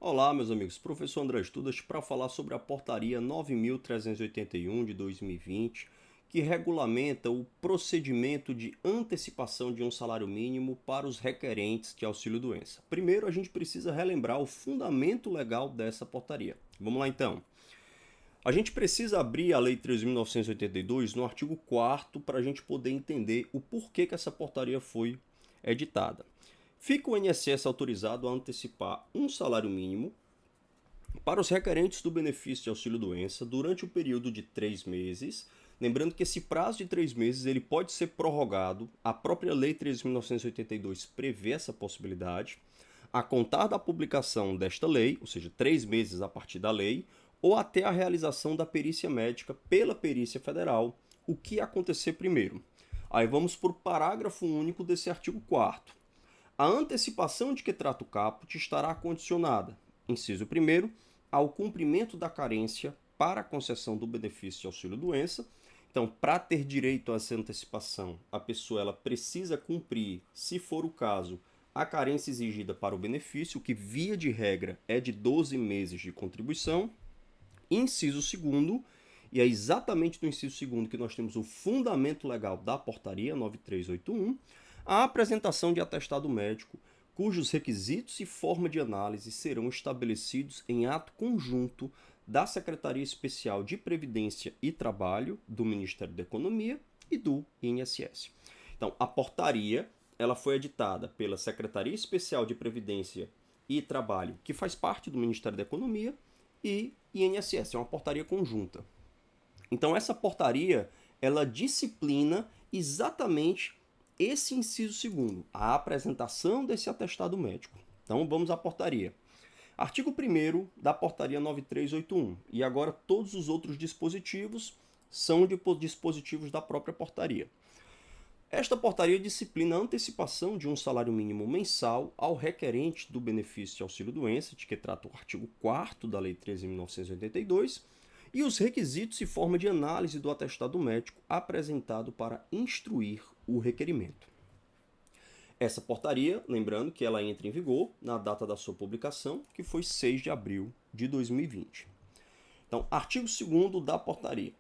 Olá, meus amigos. Professor André Estudas para falar sobre a Portaria 9.381 de 2020, que regulamenta o procedimento de antecipação de um salário mínimo para os requerentes de auxílio-doença. Primeiro, a gente precisa relembrar o fundamento legal dessa portaria. Vamos lá, então. A gente precisa abrir a Lei 13.982 no artigo 4º para a gente poder entender o porquê que essa portaria foi editada. Fica o INSS autorizado a antecipar um salário mínimo para os requerentes do benefício de auxílio-doença durante o período de 3 meses, lembrando que esse prazo de 3 meses ele pode ser prorrogado, a própria Lei 13.982 prevê essa possibilidade, a contar da publicação desta lei, ou seja, 3 meses a partir da lei, ou até a realização da perícia médica pela Perícia Federal, o que acontecer primeiro. Aí vamos para o parágrafo único desse artigo 4º. A antecipação de que trata o caput estará condicionada, inciso 1º, ao cumprimento da carência para a concessão do benefício de auxílio-doença. Então, para ter direito a essa antecipação, a pessoa ela precisa cumprir, se for o caso, a carência exigida para o benefício, que via de regra é de 12 meses de contribuição. Inciso 2º, e é exatamente no inciso 2º que nós temos o fundamento legal da portaria 9381, a apresentação de atestado médico, cujos requisitos e forma de análise serão estabelecidos em ato conjunto da Secretaria Especial de Previdência e Trabalho, do Ministério da Economia e do INSS. Então, a portaria ela foi editada pela Secretaria Especial de Previdência e Trabalho, que faz parte do Ministério da Economia, e INSS, é uma portaria conjunta. Então, essa portaria ela disciplina exatamente esse inciso 2º, a apresentação desse atestado médico. Então vamos à portaria. Artigo 1º da portaria 9381. E agora todos os outros dispositivos são dispositivos da própria portaria. Esta portaria disciplina a antecipação de um salário mínimo mensal ao requerente do benefício de auxílio-doença, de que trata o artigo 4º da Lei 13.982, e os requisitos e forma de análise do atestado médico apresentado para instruir o requerimento. Essa portaria, lembrando que ela entra em vigor na data da sua publicação, que foi 6 de abril de 2020. Então, artigo 2º da portaria.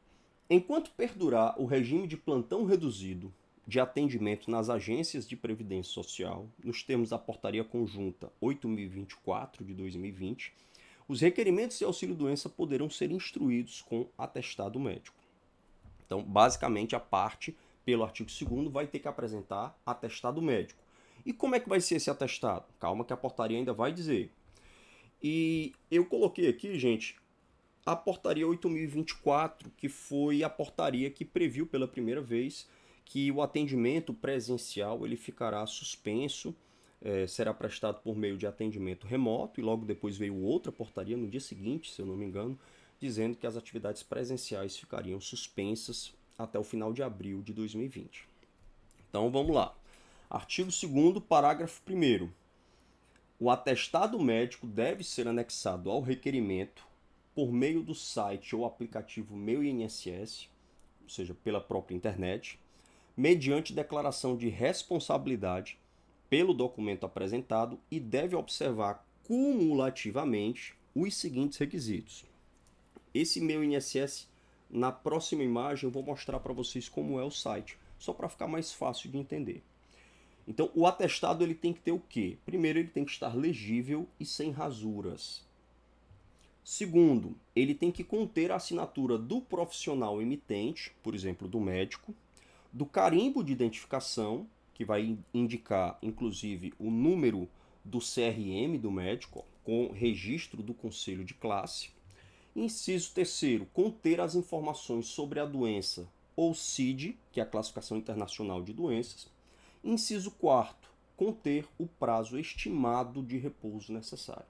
Enquanto perdurar o regime de plantão reduzido de atendimento nas agências de previdência social, nos termos da portaria conjunta 8.024 de 2020, os requerimentos de auxílio-doença poderão ser instruídos com atestado médico. Então, basicamente, a parte, pelo artigo 2º, vai ter que apresentar atestado médico. E como é que vai ser esse atestado? Calma que a portaria ainda vai dizer. E eu coloquei aqui, gente, a portaria 8.024, que foi a portaria que previu pela primeira vez que o atendimento presencial ele ficará suspenso, será prestado por meio de atendimento remoto, e logo depois veio outra portaria no dia seguinte, se eu não me engano, dizendo que as atividades presenciais ficariam suspensas até o final de abril de 2020. Então vamos lá. Artigo 2º, parágrafo 1º. O atestado médico deve ser anexado ao requerimento por meio do site ou aplicativo Meu INSS, ou seja, pela própria internet, mediante declaração de responsabilidade pelo documento apresentado, e deve observar cumulativamente os seguintes requisitos. Esse Meu INSS, na próxima imagem eu vou mostrar para vocês como é o site, só para ficar mais fácil de entender. Então, o atestado ele tem que ter o quê? Primeiro, ele tem que estar legível e sem rasuras. Segundo, ele tem que conter a assinatura do profissional emitente, por exemplo, do médico, do carimbo de identificação, que vai indicar, inclusive, o número do CRM do médico, com registro do conselho de classe. Inciso 3º, conter as informações sobre a doença, ou CID, que é a Classificação Internacional de Doenças. Inciso 4º, conter o prazo estimado de repouso necessário.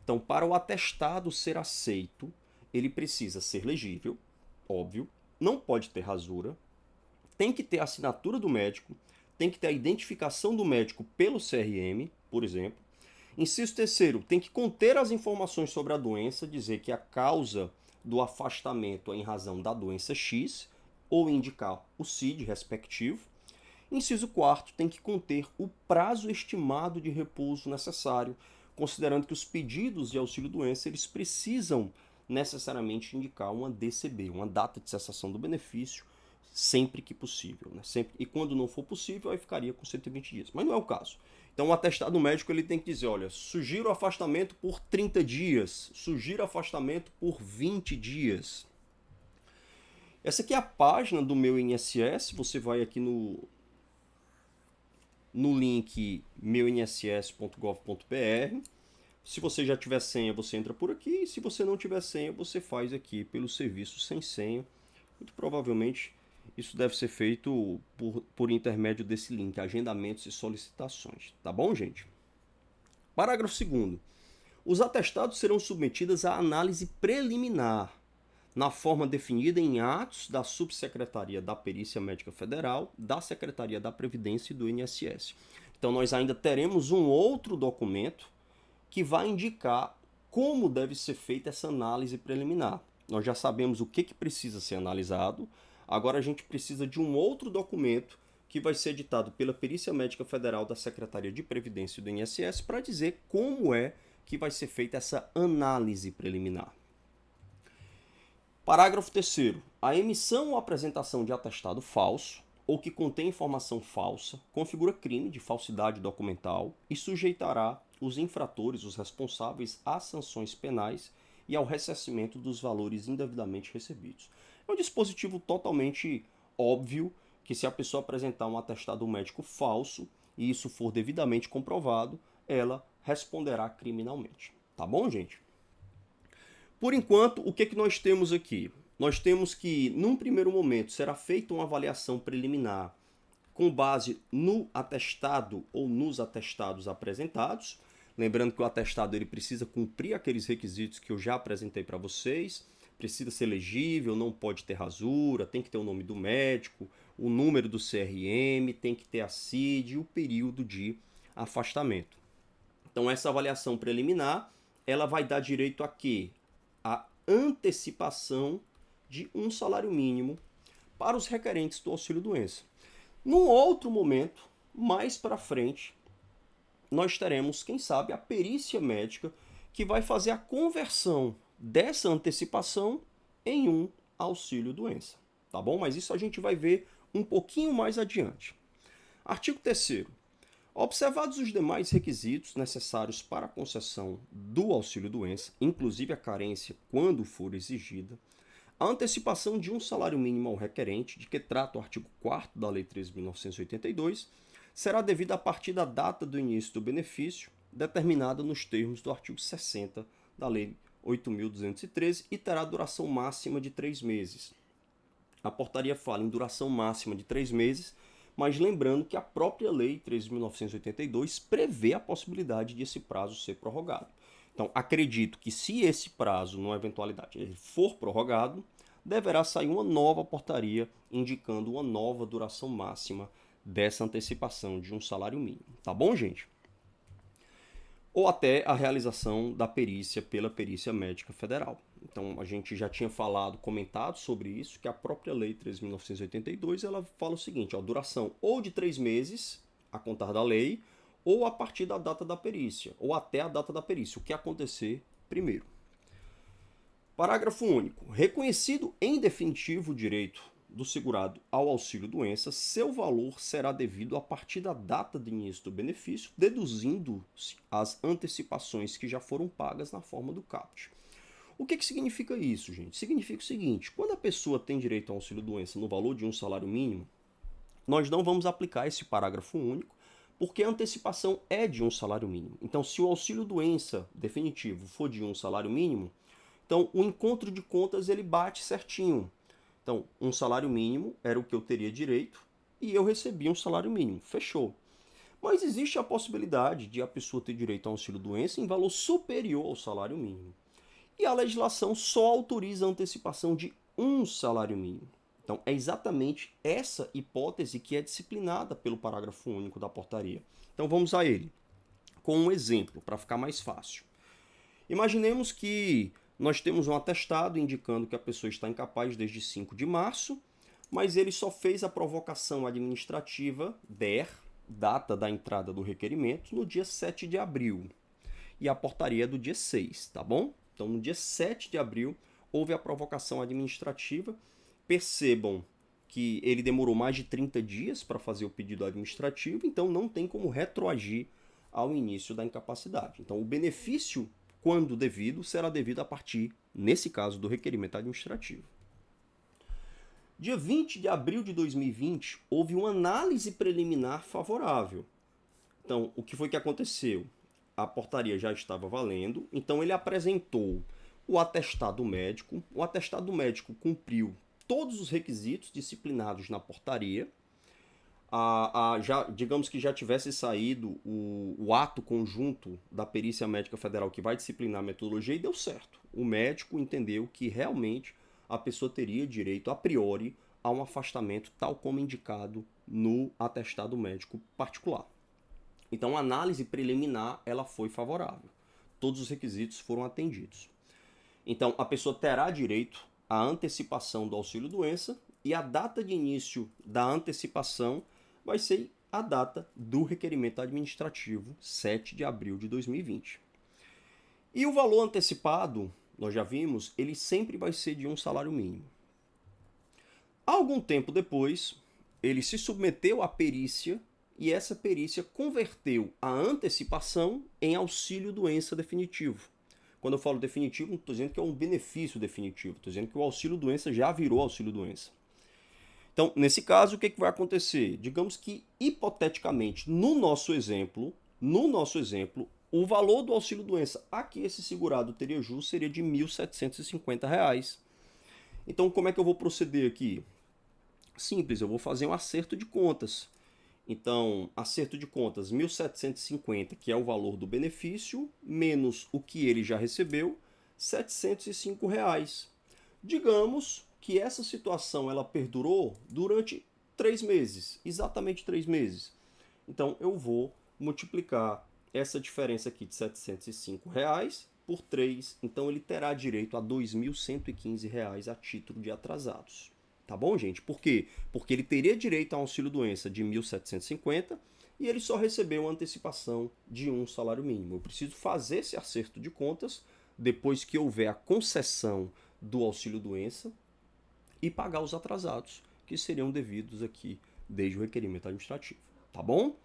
Então, para o atestado ser aceito, ele precisa ser legível, óbvio, não pode ter rasura, tem que ter a assinatura do médico, tem que ter a identificação do médico pelo CRM, por exemplo. Inciso 3º, tem que conter as informações sobre a doença, dizer que a causa do afastamento é em razão da doença X, ou indicar o CID respectivo. Inciso 4º, tem que conter o prazo estimado de repouso necessário, considerando que os pedidos de auxílio-doença eles precisam necessariamente indicar uma DCB, uma data de cessação do benefício, sempre que possível, né? Sempre, e quando não for possível, aí ficaria com 120 dias. Mas não é o caso. Então o atestado médico ele tem que dizer, olha, sugiro afastamento por 30 dias, sugiro afastamento por 20 dias. Essa aqui é a página do meu INSS, você vai aqui no link meuinss.gov.br. Se você já tiver senha, você entra por aqui. E se você não tiver senha, você faz aqui pelo serviço sem senha. Muito provavelmente isso deve ser feito por intermédio desse link, agendamentos e solicitações. Tá bom, gente? Parágrafo 2º. Os atestados serão submetidos à análise preliminar, na forma definida em atos da Subsecretaria da Perícia Médica Federal, da Secretaria da Previdência e do INSS. Então nós ainda teremos um outro documento que vai indicar como deve ser feita essa análise preliminar. Nós já sabemos o que precisa ser analisado, agora a gente precisa de um outro documento que vai ser editado pela Perícia Médica Federal da Secretaria de Previdência e do INSS para dizer como é que vai ser feita essa análise preliminar. Parágrafo 3º. A emissão ou apresentação de atestado falso ou que contém informação falsa configura crime de falsidade documental e sujeitará os infratores, os responsáveis, às sanções penais e ao ressarcimento dos valores indevidamente recebidos. É um dispositivo totalmente óbvio que se a pessoa apresentar um atestado médico falso e isso for devidamente comprovado, ela responderá criminalmente. Tá bom, gente? Por enquanto, o que nós temos aqui? Nós temos que, num primeiro momento, será feita uma avaliação preliminar com base no atestado ou nos atestados apresentados. Lembrando que o atestado ele precisa cumprir aqueles requisitos que eu já apresentei para vocês. Precisa ser legível, não pode ter rasura, tem que ter o nome do médico, o número do CRM, tem que ter a CID e o período de afastamento. Então essa avaliação preliminar, ela vai dar direito a quê? A antecipação de um salário mínimo para os requerentes do auxílio-doença. Num outro momento, mais para frente, nós teremos, quem sabe, a perícia médica que vai fazer a conversão dessa antecipação em um auxílio-doença. Tá bom? Mas isso a gente vai ver um pouquinho mais adiante. Artigo 3º. Observados os demais requisitos necessários para a concessão do auxílio-doença, inclusive a carência quando for exigida, a antecipação de um salário mínimo ao requerente, de que trata o artigo 4º da Lei 13.982, será devida a partir da data do início do benefício, determinada nos termos do artigo 60 da Lei 8.213 e terá duração máxima de 3 meses. A portaria fala em duração máxima de 3 meses, mas lembrando que a própria Lei 13.982 prevê a possibilidade de esse prazo ser prorrogado. Então, acredito que se esse prazo, numa eventualidade, ele for prorrogado, deverá sair uma nova portaria indicando uma nova duração máxima dessa antecipação de um salário mínimo. Tá bom, gente? Ou até a realização da perícia pela Perícia Médica Federal. Então, a gente já tinha comentado sobre isso, que a própria Lei 13.982, ela fala o seguinte, duração ou de 3 meses, a contar da lei, ou a partir da data da perícia, ou até a data da perícia, o que acontecer primeiro. Parágrafo único. Reconhecido em definitivo o direito do segurado ao auxílio-doença, seu valor será devido a partir da data de início do benefício, deduzindo-se as antecipações que já foram pagas na forma do CAPT. O que significa isso, gente? Significa o seguinte, quando a pessoa tem direito ao auxílio-doença no valor de um salário mínimo, nós não vamos aplicar esse parágrafo único, porque a antecipação é de um salário mínimo. Então, se o auxílio-doença definitivo for de um salário mínimo, então o encontro de contas ele bate certinho. Então, um salário mínimo era o que eu teria direito e eu recebi um salário mínimo. Fechou. Mas existe a possibilidade de a pessoa ter direito ao auxílio-doença em valor superior ao salário mínimo. E a legislação só autoriza a antecipação de um salário mínimo. Então, é exatamente essa hipótese que é disciplinada pelo parágrafo único da portaria. Então, vamos a ele, com um exemplo, para ficar mais fácil. Imaginemos que nós temos um atestado indicando que a pessoa está incapaz desde 5 de março, mas ele só fez a provocação administrativa, DER, data da entrada do requerimento, no dia 7 de abril. e a portaria é do dia 6, tá bom? Então, no dia 7 de abril, houve a provocação administrativa. Percebam que ele demorou mais de 30 dias para fazer o pedido administrativo, então não tem como retroagir ao início da incapacidade. Então, o benefício, quando devido, será devido a partir, nesse caso, do requerimento administrativo. Dia 20 de abril de 2020, houve uma análise preliminar favorável. Então, o que foi que aconteceu? A portaria já estava valendo, então ele apresentou o atestado médico. O atestado médico cumpriu todos os requisitos disciplinados na portaria. Digamos que já tivesse saído o ato conjunto da Perícia Médica Federal que vai disciplinar a metodologia e deu certo. O médico entendeu que realmente a pessoa teria direito, a priori, a um afastamento tal como indicado no atestado médico particular. Então, a análise preliminar ela foi favorável. Todos os requisitos foram atendidos. Então, a pessoa terá direito à antecipação do auxílio-doença e a data de início da antecipação vai ser a data do requerimento administrativo, 7 de abril de 2020. E o valor antecipado, nós já vimos, ele sempre vai ser de um salário mínimo. Algum tempo depois, ele se submeteu à perícia e essa perícia converteu a antecipação em auxílio-doença definitivo. Quando eu falo definitivo, não estou dizendo que é um benefício definitivo, estou dizendo que o auxílio-doença já virou auxílio-doença. Então, nesse caso, o que vai acontecer? Digamos que, hipoteticamente, no nosso exemplo, o valor do auxílio-doença a que esse segurado teria jus seria de R$ 1.750. Então, como é que eu vou proceder aqui? Simples, eu vou fazer um acerto de contas. Então, acerto de contas, 1.750, que é o valor do benefício, menos o que ele já recebeu, R$ 705. Digamos que essa situação ela perdurou durante 3 meses, exatamente 3 meses. Então, eu vou multiplicar essa diferença aqui de R$ 705 por 3, então ele terá direito a R$ 2.115 a título de atrasados. Tá bom, gente? Por quê? Porque ele teria direito a um auxílio-doença de 1.750 e ele só recebeu uma antecipação de um salário mínimo. Eu preciso fazer esse acerto de contas depois que houver a concessão do auxílio-doença e pagar os atrasados, que seriam devidos aqui desde o requerimento administrativo. Tá bom?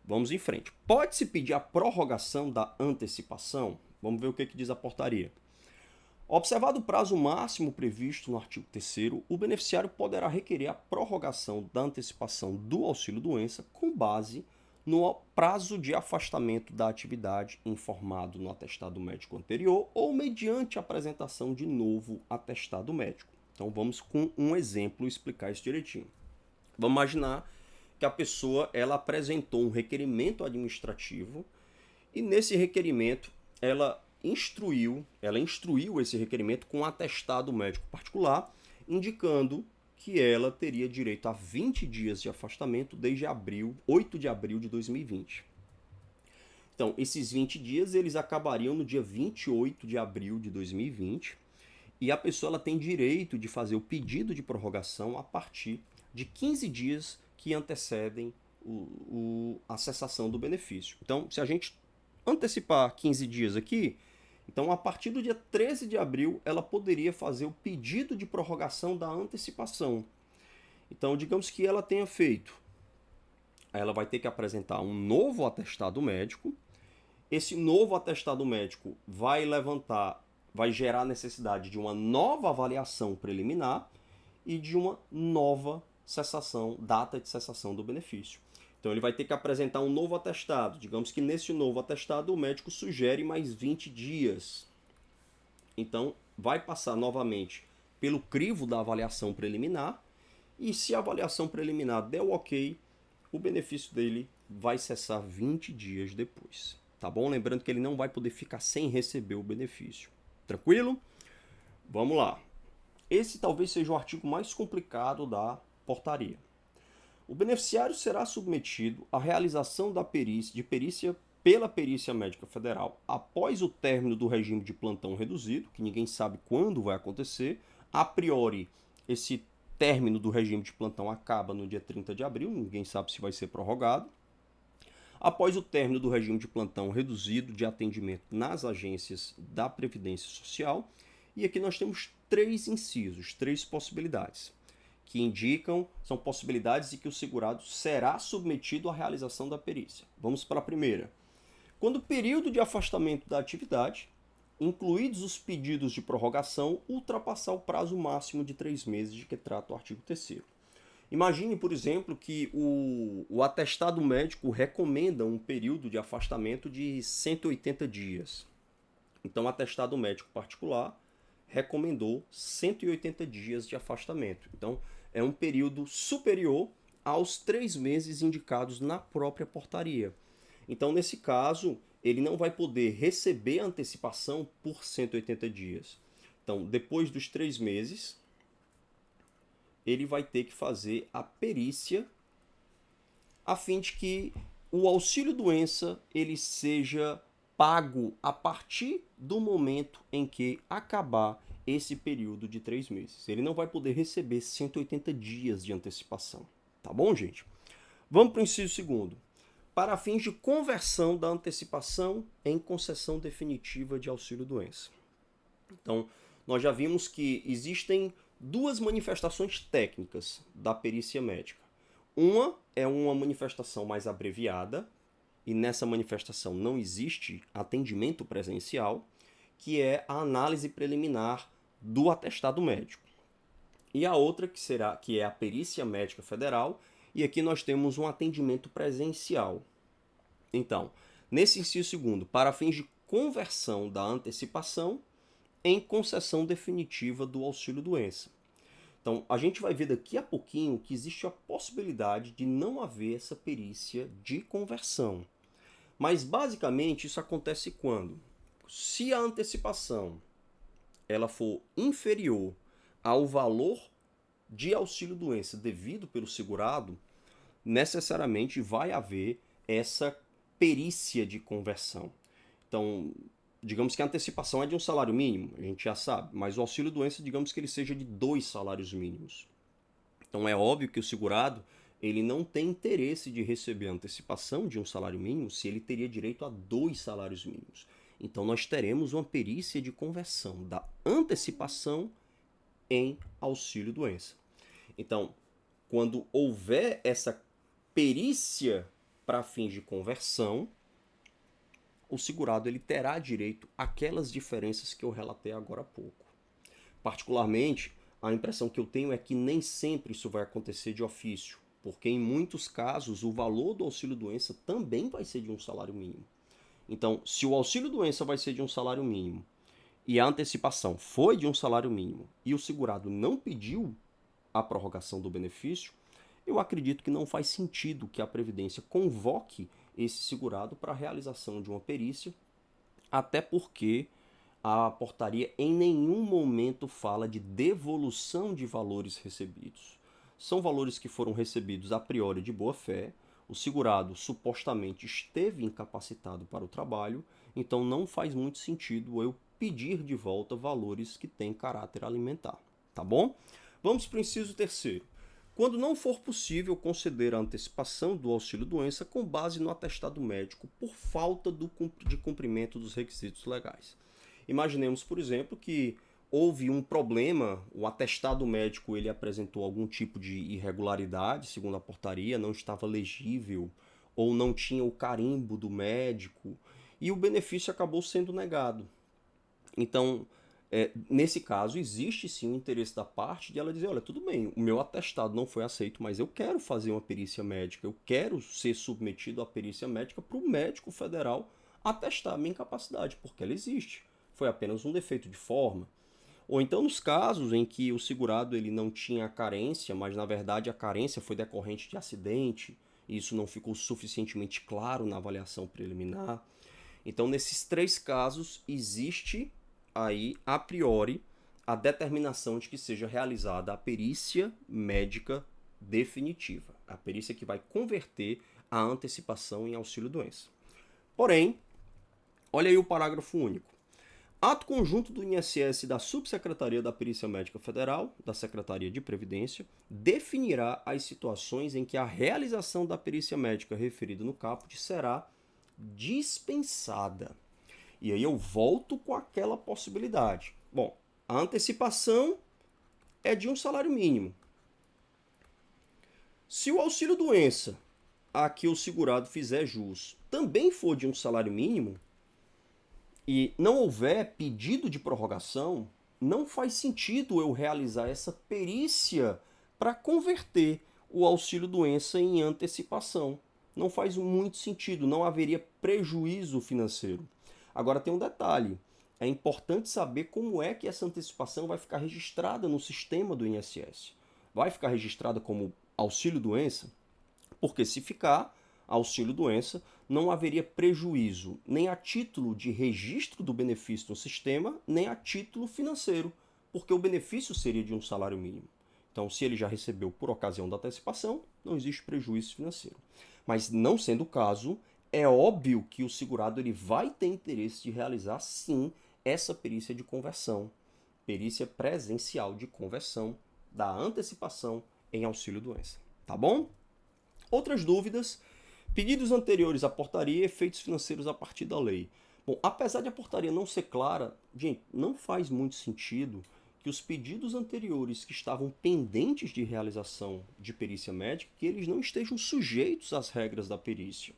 Vamos em frente. Pode-se pedir a prorrogação da antecipação? Vamos ver o que diz a portaria. Observado o prazo máximo previsto no artigo 3º, o beneficiário poderá requerer a prorrogação da antecipação do auxílio-doença com base no prazo de afastamento da atividade informado no atestado médico anterior ou mediante a apresentação de novo atestado médico. Então vamos com um exemplo explicar isso direitinho. Vamos imaginar que a pessoa ela apresentou um requerimento administrativo e nesse requerimento ela instruiu esse requerimento com um atestado médico particular, indicando que ela teria direito a 20 dias de afastamento desde 8 de abril de 2020. Então, esses 20 dias eles acabariam no dia 28 de abril de 2020 e a pessoa ela tem direito de fazer o pedido de prorrogação a partir de 15 dias que antecedem a cessação do benefício. Então, se a gente antecipar 15 dias aqui, então a partir do dia 13 de abril ela poderia fazer o pedido de prorrogação da antecipação. Então, digamos que ela tenha feito. Ela vai ter que apresentar um novo atestado médico. Esse novo atestado médico vai gerar a necessidade de uma nova avaliação preliminar e de uma nova data de cessação do benefício. Então ele vai ter que apresentar um novo atestado. Digamos que nesse novo atestado o médico sugere mais 20 dias. Então vai passar novamente pelo crivo da avaliação preliminar e se a avaliação preliminar der o ok, o benefício dele vai cessar 20 dias depois. Tá bom? Lembrando que ele não vai poder ficar sem receber o benefício. Tranquilo? Vamos lá. Esse talvez seja o artigo mais complicado da portaria. O beneficiário será submetido à realização da perícia pela Perícia Médica Federal após o término do regime de plantão reduzido, que ninguém sabe quando vai acontecer. A priori, esse término do regime de plantão acaba no dia 30 de abril, ninguém sabe se vai ser prorrogado. após o término do regime de plantão reduzido de atendimento nas agências da Previdência Social. E aqui nós temos três incisos, três possibilidades, que indicam, são possibilidades de que o segurado será submetido à realização da perícia. Vamos para a primeira. Quando o período de afastamento da atividade, incluídos os pedidos de prorrogação, ultrapassar o prazo máximo de 3 meses de que trata o artigo 3º. Imagine, por exemplo, que o atestado médico recomenda um período de afastamento de 180 dias. Então, o atestado médico particular recomendou 180 dias de afastamento. Então, é um período superior aos 3 meses indicados na própria portaria. Então, nesse caso, ele não vai poder receber a antecipação por 180 dias. Então, depois dos 3 meses, ele vai ter que fazer a perícia a fim de que o auxílio-doença ele seja pago a partir do momento em que acabar esse período de 3 meses. Ele não vai poder receber 180 dias de antecipação. Tá bom, gente? Vamos para o inciso segundo. Para fins de conversão da antecipação em concessão definitiva de auxílio-doença. Então, nós já vimos que existem duas manifestações técnicas da perícia médica. Uma é uma manifestação mais abreviada, e nessa manifestação não existe atendimento presencial, que é a análise preliminar do atestado médico. E a outra que é a perícia médica federal, e aqui nós temos um atendimento presencial. Então, nesse inciso segundo, para fins de conversão da antecipação em concessão definitiva do auxílio-doença. Então, a gente vai ver daqui a pouquinho que existe a possibilidade de não haver essa perícia de conversão. Mas, basicamente, isso acontece quando? Se a antecipação ela for inferior ao valor de auxílio-doença devido pelo segurado, necessariamente vai haver essa perícia de conversão. Então, digamos que a antecipação é de um salário mínimo, a gente já sabe, mas o auxílio-doença, digamos que ele seja de 2 salários mínimos. Então é óbvio que o segurado ele não tem interesse de receber a antecipação de um salário mínimo se ele teria direito a 2 salários mínimos. Então nós teremos uma perícia de conversão da antecipação em auxílio-doença. Então, quando houver essa perícia para fins de conversão, o segurado ele terá direito àquelas diferenças que eu relatei agora há pouco. Particularmente, a impressão que eu tenho é que nem sempre isso vai acontecer de ofício, porque em muitos casos o valor do auxílio-doença também vai ser de um salário mínimo. Então, se o auxílio-doença vai ser de um salário mínimo e a antecipação foi de um salário mínimo e o segurado não pediu a prorrogação do benefício, eu acredito que não faz sentido que a Previdência convoque esse segurado para a realização de uma perícia, até porque a portaria em nenhum momento fala de devolução de valores recebidos. São valores que foram recebidos a priori de boa fé, o segurado supostamente esteve incapacitado para o trabalho, então não faz muito sentido eu pedir de volta valores que têm caráter alimentar, tá bom? Vamos para o inciso terceiro. Quando não for possível conceder a antecipação do auxílio-doença com base no atestado médico por falta de cumprimento dos requisitos legais. Imaginemos, por exemplo, que houve um problema, o atestado médico ele apresentou algum tipo de irregularidade, segundo a portaria, não estava legível ou não tinha o carimbo do médico e o benefício acabou sendo negado. Então, nesse caso, existe sim o interesse da parte de ela dizer, olha, tudo bem, o meu atestado não foi aceito, mas eu quero fazer uma perícia médica, eu quero ser submetido à perícia médica para o médico federal atestar a minha incapacidade, porque ela existe. Foi apenas um defeito de forma. Ou então nos casos em que o segurado ele não tinha carência, mas na verdade a carência foi decorrente de acidente, e isso não ficou suficientemente claro na avaliação preliminar. Então, nesses 3 casos, existe aí, a priori, a determinação de que seja realizada a perícia médica definitiva, a perícia que vai converter a antecipação em auxílio-doença. Porém, olha aí o parágrafo único. Ato conjunto do INSS e da Subsecretaria da Perícia Médica Federal, da Secretaria de Previdência, definirá as situações em que a realização da perícia médica referida no caput será dispensada. E aí eu volto com aquela possibilidade. Bom, a antecipação é de um salário mínimo. Se o auxílio-doença a que o segurado fizer jus também for de um salário mínimo, e não houver pedido de prorrogação, não faz sentido eu realizar essa perícia para converter o auxílio-doença em antecipação. Não faz muito sentido, não haveria prejuízo financeiro. Agora tem um detalhe, é importante saber como é que essa antecipação vai ficar registrada no sistema do INSS. Vai ficar registrada como auxílio-doença? Porque se ficar auxílio-doença, não haveria prejuízo nem a título de registro do benefício no sistema, nem a título financeiro, porque o benefício seria de um salário mínimo. Então, se ele já recebeu por ocasião da antecipação, não existe prejuízo financeiro. Mas não sendo o caso, é óbvio que o segurado ele vai ter interesse de realizar, sim, essa perícia de conversão, perícia presencial de conversão da antecipação em auxílio-doença. Tá bom? Outras dúvidas, pedidos anteriores à portaria e efeitos financeiros a partir da lei. Bom, apesar de a portaria não ser clara, gente, não faz muito sentido que os pedidos anteriores que estavam pendentes de realização de perícia médica, que eles não estejam sujeitos às regras da perícia.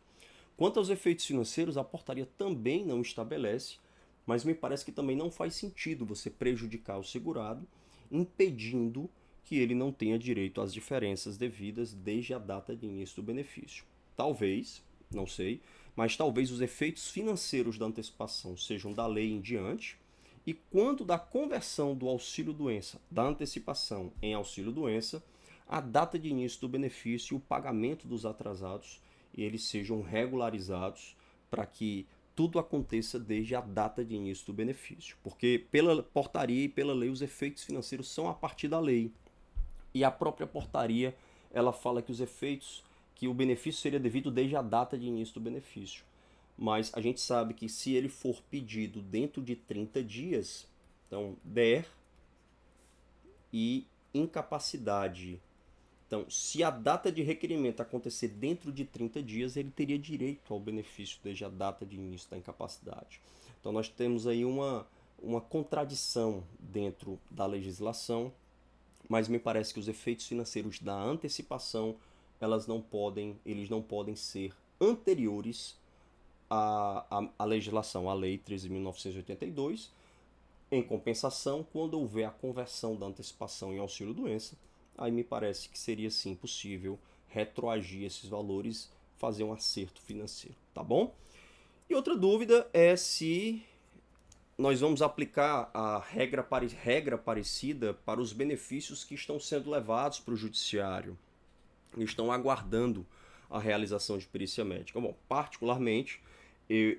Quanto aos efeitos financeiros, a portaria também não estabelece, mas me parece que também não faz sentido você prejudicar o segurado, impedindo que ele não tenha direito às diferenças devidas desde a data de início do benefício. Talvez, não sei, mas talvez os efeitos financeiros da antecipação sejam da lei em diante, e quando da conversão do auxílio-doença, da antecipação em auxílio-doença, a data de início do benefício e o pagamento dos atrasados, eles sejam regularizados para que tudo aconteça desde a data de início do benefício. Porque pela portaria e pela lei os efeitos financeiros são a partir da lei. E a própria portaria, ela fala que os efeitos, que o benefício seria devido desde a data de início do benefício. Mas a gente sabe que se ele for pedido dentro de 30 dias, então DER e incapacidade. Então, se a data de requerimento acontecer dentro de 30 dias, ele teria direito ao benefício desde a data de início da incapacidade. Então, nós temos aí uma contradição dentro da legislação, mas me parece que os efeitos financeiros da antecipação, eles não podem ser anteriores à legislação, à Lei 13.982. Em compensação, quando houver a conversão da antecipação em auxílio-doença, aí me parece que seria sim possível retroagir esses valores, fazer um acerto financeiro, tá bom? E outra dúvida é se nós vamos aplicar a regra parecida para os benefícios que estão sendo levados para o judiciário e estão aguardando a realização de perícia médica. Bom, particularmente,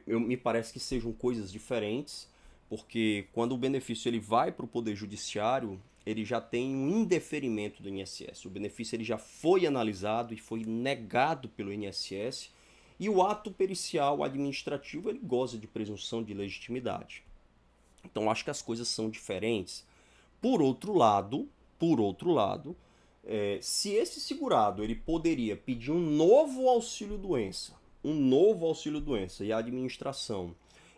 me parece que sejam coisas diferentes, porque quando o benefício ele vai para o Poder Judiciário, ele já tem um indeferimento do INSS. O benefício ele já foi analisado e foi negado pelo INSS, e o ato pericial administrativo ele goza de presunção de legitimidade. Então acho que as coisas são diferentes. Por outro lado, se esse segurado ele poderia pedir um novo auxílio-doença, e a administração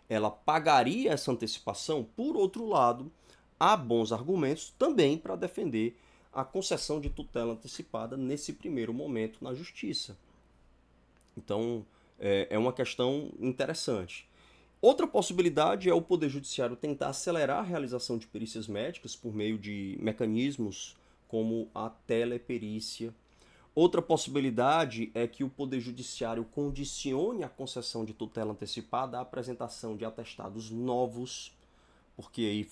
ela pagaria essa antecipação, por outro lado, há bons argumentos também para defender a concessão de tutela antecipada nesse primeiro momento na justiça. Então, é uma questão interessante. Outra possibilidade é o Poder Judiciário tentar acelerar a realização de perícias médicas por meio de mecanismos como a teleperícia. Outra possibilidade é que o Poder Judiciário condicione a concessão de tutela antecipada à apresentação de atestados novos, porque aí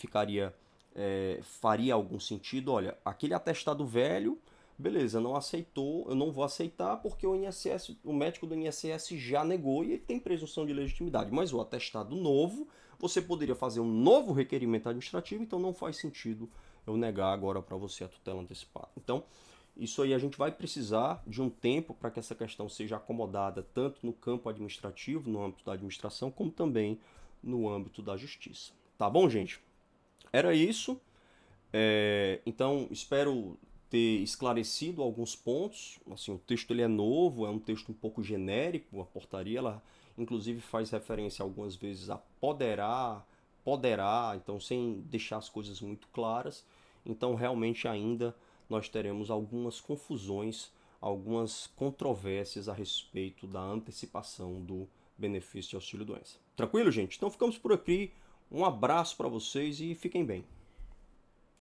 faria algum sentido. Olha, aquele atestado velho, beleza, não aceitou, eu não vou aceitar porque o médico do INSS já negou e ele tem presunção de legitimidade. Mas o atestado novo, você poderia fazer um novo requerimento administrativo, então não faz sentido eu negar agora para você a tutela antecipada. Então, isso aí a gente vai precisar de um tempo para que essa questão seja acomodada tanto no campo administrativo, no âmbito da administração, como também no âmbito da justiça. Tá bom, gente? Era isso. Então, espero ter esclarecido alguns pontos. Assim, o texto ele é novo, é um texto um pouco genérico. A portaria, ela inclusive faz referência algumas vezes a poderar, então sem deixar as coisas muito claras. Então, realmente ainda nós teremos algumas confusões, algumas controvérsias a respeito da antecipação do benefício de auxílio-doença. Tranquilo, gente? Então ficamos por aqui. Um abraço para vocês e fiquem bem.